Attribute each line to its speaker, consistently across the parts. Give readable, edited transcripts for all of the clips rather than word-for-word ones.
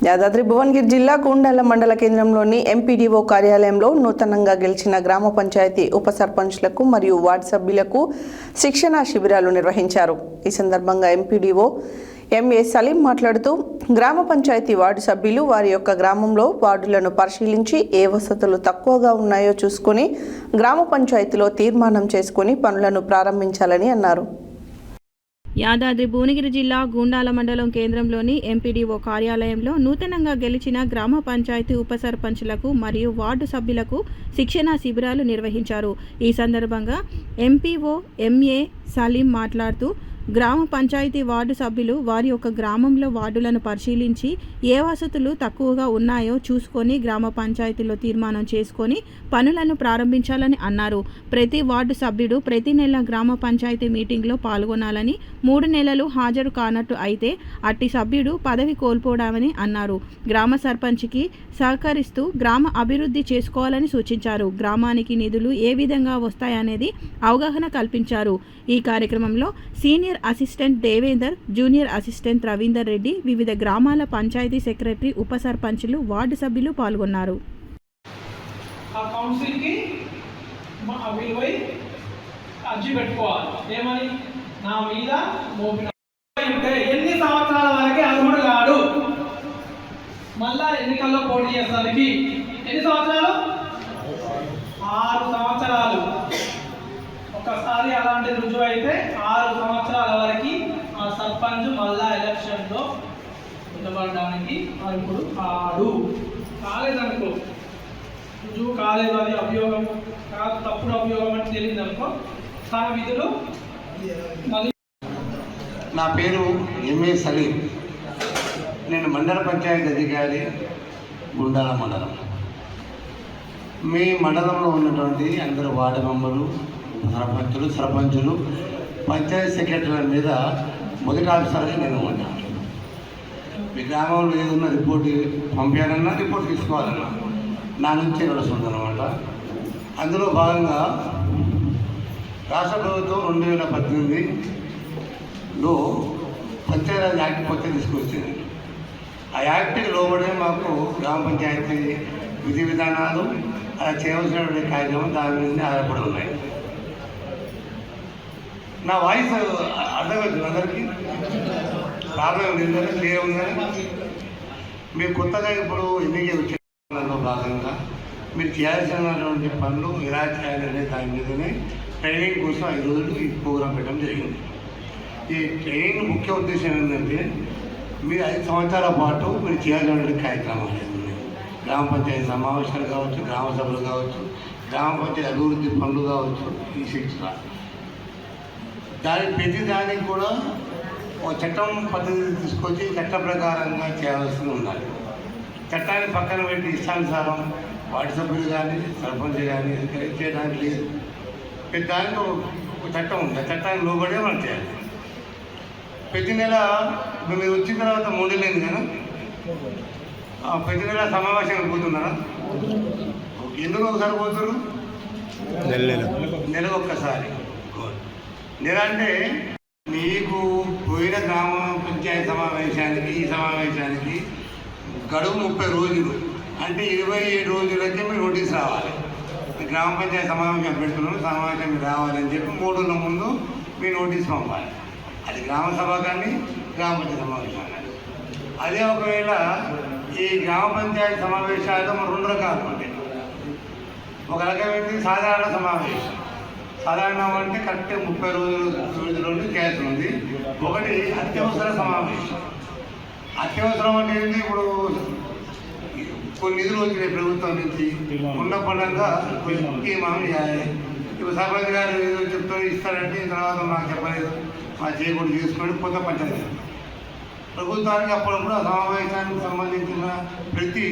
Speaker 1: యాదాద్రి భువనగిరి జిల్లా గూండాల మండల కేంద్రంలోని ఎంపీడీఓ కార్యాలయంలో నూతనంగా గెలిచిన గ్రామ పంచాయతీ ఉప సర్పంచ్లకు మరియు వార్డు సభ్యులకు శిక్షణా శిబిరాలు నిర్వహించారు. ఈ సందర్భంగా ఎంపీడీఓ ఎంఏ సలీం మాట్లాడుతూ గ్రామ పంచాయతీ వార్డు సభ్యులు వారి యొక్క గ్రామంలో వార్డులను పరిశీలించి ఏ వసతులు తక్కువగా ఉన్నాయో చూసుకొని గ్రామ పంచాయతీలో తీర్మానం చేసుకొని పనులను ప్రారంభించాలని అన్నారు.
Speaker 2: యాదాద్రి భువనగిరి జిల్లా గూండాల మండలం కేంద్రంలోని ఎంపీడీఓ కార్యాలయంలో నూతనంగా గెలిచిన గ్రామ పంచాయతీ ఉప సర్పంచ్లకు మరియు వార్డు సభ్యులకు శిక్షణా శిబిరాలు నిర్వహించారు. ఈ సందర్భంగా ఎంపీఓ ఎంఏ సలీం మాట్లాడుతూ గ్రామ పంచాయతీ వార్డు సభ్యులు వారి యొక్క గ్రామంలో వార్డులను పరిశీలించి ఏ వసతులు తక్కువగా ఉన్నాయో చూసుకొని గ్రామ పంచాయతీలో తీర్మానం చేసుకొని పనులను ప్రారంభించాలని అన్నారు. ప్రతి వార్డు సభ్యుడు ప్రతి నెల గ్రామ పంచాయతీ మీటింగ్లో పాల్గొనాలని, 3 నెలలు హాజరు కానట్టు అయితే అట్టి సభ్యుడు పదవి కోల్పోవడామని అన్నారు. గ్రామ సర్పంచ్కి సహకరిస్తూ గ్రామ అభివృద్ధి చేసుకోవాలని సూచించారు. గ్రామానికి నిధులు ఏ విధంగా వస్తాయనేది అవగాహన కల్పించారు. ఈ కార్యక్రమంలో senior assistant Devender, junior assistant Ravinder Reddy, వివిధ గ్రామాల పంచాయతీ సెక్రటరీ, ఉప సర్పంచులు, వార్డు సభ్యులు పాల్గొన్నారు.
Speaker 3: ఎన్ని సంవత్సరాల వరకే అర్హుడు కాడు. మళ్ళా ఎన్నికల్లో పోటీ చేస్తానికి ఎన్ని సంవత్సరాలు? 6 సంవత్సరాలు. ఒకసారి అలాంటి రుజువు అయితే 6 సంవత్సరాల వరకు ఆ సర్పంచ్ మళ్ళా ఎలక్షన్లో నిలబడడానికి అర్హుడు కాడు. కాలేదనుకో, రుజువు కాలేదు, అది అభియోగం కాదు, తప్పుడు అభియోగం అని తెలియదనుకో, తన విధులు మళ్ళీ.
Speaker 4: నా పేరు ఎంఏ సలీం. నేను మండల పంచాయతీ అధికారి, గుండాల మండలం. మీ మండలంలో ఉన్నటువంటి అందరు వార్డు మెంబర్లు, సర్పంచులు, పంచాయతీ సెక్రటరీల మీద మొదటి ఆఫీసర్గా నేను ఉన్నాను. మీ గ్రామంలో ఏదన్నా రిపోర్ట్ పంపించాలన్నా రిపోర్ట్ తీసుకోవాలన్నా నా నుంచి నడుస్తుంది అనమాట. అందులో భాగంగా రాష్ట్ర ప్రభుత్వం 2018లో పంచాయతీరాజ్ యాక్ట్ కొత్త తీసుకొచ్చింది. ఆ యాక్ట్కి లోబడే మాకు గ్రామ పంచాయతీ విధి విధానాలు, అలా చేయవలసినటువంటి కార్యక్రమం దాని మీద ఆధారపడి ఉన్నాయి. నా వాయిస్ అర్థమవుతుంది అందరికీ? ప్రాబ్లం లేదు కదా, క్లియర్ ఉందని. మీరు కొత్తగా ఇప్పుడు ఎన్నిక వచ్చేలో భాగంగా మీరు చేయాల్సినటువంటి పనులు ఎలా చేయాలనే దాని మీదనే ట్రైనింగ్ కోసం 5 రోజులు ఈ ప్రోగ్రాం పెట్టడం జరిగింది. ఈ ట్రైనింగ్ ముఖ్య ఉద్దేశం ఏంటంటే మీరు 5 సంవత్సరాల పాటు మీరు చేయాల్సినటువంటి కార్యక్రమాలు ఉన్నాయి. గ్రామ పంచాయతీ సమావేశాలు కావచ్చు, గ్రామ సభలు కావచ్చు, గ్రామ పంచాయతీ అభివృద్ధి పనులు కావచ్చు, ఈ శిక్షణ ప్రతి దానికి కూడా ఒక చట్టం పద్ధతి తీసుకొచ్చి చట్ట ప్రకారంగా చేయాల్సి ఉండాలి. చట్టాన్ని పక్కన పెట్టి ఇష్టానుసారం వార్డు సభ్యులు కానీ సర్పంచ్ కానీ చేయడానికి లేదు. ప్రతి దానికి ఒక చట్టం ఉంది. ఆ చట్టానికి లోబడే మనం చేయాలి. ప్రతి నెల మీరు వచ్చిన తర్వాత 3 నెలలు అయింది కదా, ప్రతి నెల సమావేశానికి పోతున్నారా? ఎందుకు ఒకసారి పోతారు? నెలకు ఒక్కసారి. నెల అంటే మీకు పోయిన గ్రామ పంచాయతీ సమావేశానికి ఈ సమావేశానికి గడువు 30 రోజులు, అంటే 27 రోజులైతే మీరు నోటీస్ రావాలి. గ్రామ పంచాయతీ సమావేశం పెడుతున్నాం, సమావేశం మీరు రావాలని చెప్పి 3 రోజుల ముందు మీ నోటీస్ పంపాలి. అది గ్రామ సభ కానీ గ్రామ పంచాయతీ సమావేశం కానీ. అదే ఒకవేళ ఈ గ్రామ పంచాయతీ సమావేశాలు 2 రకాలు ఉంటాయి. ఒక రకమైనది సాధారణ సమావేశం. సాధారణం అంటే కరెక్ట్ 30 రోజులు చేయాల్సి ఉంది. ఒకటి అత్యవసర సమావేశం. అత్యవసరం అంటే ఏంటి? ఇప్పుడు కొన్ని నిధులు వచ్చినాయి ప్రభుత్వం నుంచి, ఉన్న పడంగా కొన్ని మామూలు చేయాలి. ఇప్పుడు సర్పంచ్ గారు ఏదో చెప్తారు, ఇస్తారంటే తర్వాత నాకు చెప్పలేదు, మా చేయకూడదు చేసుకొని కొత్త పంచాయతీ ప్రభుత్వానికి అప్పుడప్పుడు ఆ సమావేశానికి సంబంధించిన ప్రతి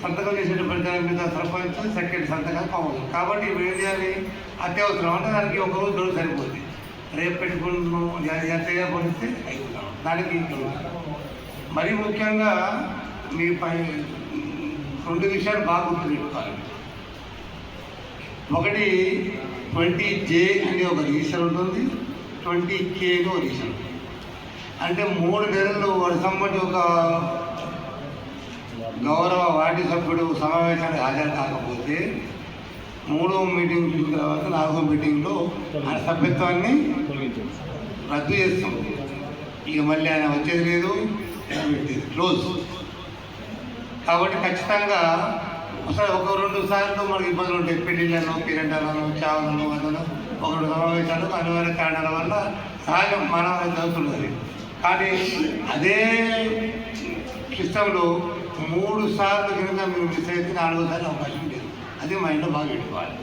Speaker 4: సంతకం చేసేటువంటి దాని మీద సర్పంచ్ సెక్రటరీ సంతకాలు కావాలి. కాబట్టి ఇప్పుడు ఏం చేయాలి? అత్యవసరం అంటే దానికి 1 రోజు గడువు సరిపోతుంది. రేపు పెట్టుకుంటున్నాం ఎంత చేయకపోతే అయిపోతాం. దానికి మరీ ముఖ్యంగా మీ 2 విషయాలు బాగా గుర్తుపెట్టుకోవాలి. ఒకటి 20J అనే ఒక రిజిస్టర్ ఉంటుంది, 20K రిజిస్టర్ ఉంటుంది. అంటే 3 నెలలు వరుసమ్మటి ఒక గౌరవ వార్డు సభ్యుడు సమావేశానికి హాజరు కాకపోతే 3వ మీటింగ్ చూసిన తర్వాత 4వ మీటింగ్లో ఆయన సభ్యత్వాన్ని రద్దు చేస్తాం. ఇక మళ్ళీ ఆయన వచ్చేది లేదు, క్లోజ్. కాబట్టి ఖచ్చితంగా అసలు 1-2 సార్లు మనకి ఇబ్బందులు ఉంటాయి. పెళ్లిళ్ళను, పేరెంటాలను, చావులను, అదను 1-2 సమావేశాలు అనివార్య కారణాల వల్ల సహజం మానవ జరుగుతున్నది. కానీ అదే సిస్టంలో 3 సార్లు కనుక మీరు మిస్ అయితే 4వ సారి అవకాశం లేదు. అది మైండ్లో బాగా పెట్టుకోవాలి.